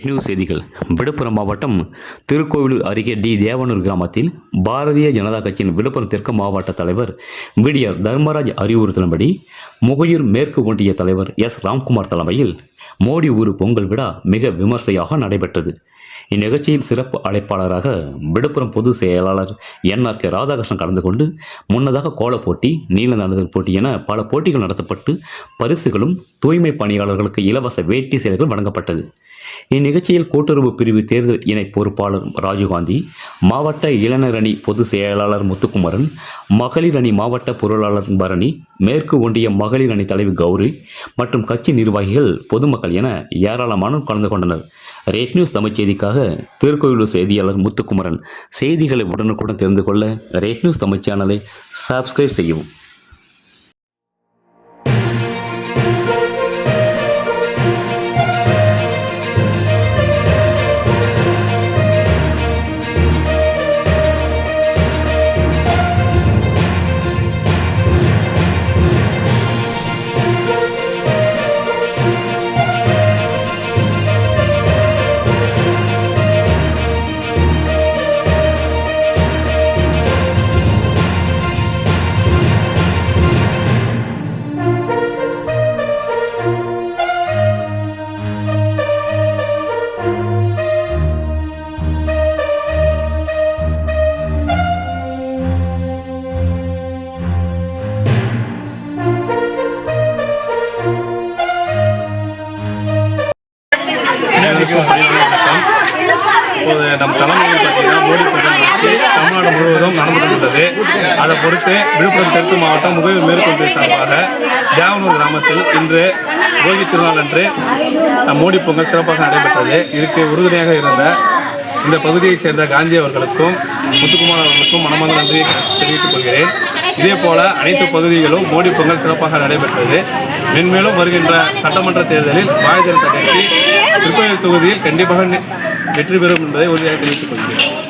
Rate news செய்திகள். விழுப்புரம் மாவட்டம் திருக்கோவிலூர் அருகே தேவனூர் கிராமத்தில் பாரதிய ஜனதா கட்சியின் விழுப்புரம் தெற்கு மாவட்ட தலைவர் விடிஆர் தர்மராஜ் அறிவுறுத்தலின்படி முகையூர் மேற்கு ஒன்றிய தலைவர் எஸ் ராம்குமார் தலைமையில் மோடி ஊர் பொங்கல் விழா மிக விமர்சையாக நடைபெற்றது. இந்நிகழ்ச்சியில் சிறப்பு அழைப்பாளராக விழுப்புரம் பொதுச் செயலாளர் NRK ராதாகிருஷ்ணன் கலந்து கொண்டு முன்னதாக கோலப் போட்டி, நீள நடத்தல் போட்டி என பல போட்டிகள் நடத்தப்பட்டு பரிசுகளும் தூய்மை பணியாளர்களுக்கு இலவச வேட்டி சேலைகள் வழங்கப்பட்டது. இந்நிகழ்ச்சியில் கூட்டுறவு பிரிவு தேர்தல் இணை பொறுப்பாளர் ராஜீவ்காந்தி, மாவட்ட இளைஞர் அணி பொதுச் செயலாளர் முத்துக்குமரன், மகளிர் அணி மாவட்ட பொருளாளர் பரணி, மேற்கு ஒன்றிய மகளிர் அணி தலைவி கௌரி மற்றும் கட்சி நிர்வாகிகள், பொதுமக்கள் என ஏராளமானோர் கலந்து கொண்டனர். ரேட் நியூஸ் தமிழ் செய்திக்காக திருக்கோவிலூர் செய்தியாளர் முத்துக்குமரன். செய்திகளை உடனுக்குடன் தெரிந்து கொள்ள ரேட் நியூஸ் தமிழ் சேனலை சப்ஸ்கிரைப் செய்யவும். இப்போது நம் தலைமையில் பார்த்தீங்கன்னா மோடி பிரதமர் தமிழ்நாடு முழுவதும் நடந்து கொண்டுள்ளது. அதை பொறுத்து விழுப்புரம் தெற்கு மாவட்டம் முகையூர் மேற்கொண்டு சார்பாக தேவனூர் கிராமத்தில் இன்று போகி திருநாள் அன்று மோடி பொங்கல் சிறப்பாக நடைபெற்றது. இதுக்கு உறுதுணையாக இருந்த இந்த பகுதியைச் சேர்ந்த காந்தி அவர்களுக்கும் முத்துக்குமார் அவர்களுக்கும் மனமார்ந்த நன்றியை தெரிவித்துக் கொள்கிறேன். இதே போல அனைத்து பகுதிகளும் மோடி பொங்கல் சிறப்பாக நடைபெற்றது. மென்மேலும் வருகின்ற சட்டமன்ற தேர்தலில் பாரதிய ஜனதா கட்சி திருக்கோவில் தொகுதியில் கண்டிப்பாக வெற்றி பெறும் என்பதை உறுதியாக தெரிவித்துக் கொள்கிறேன்.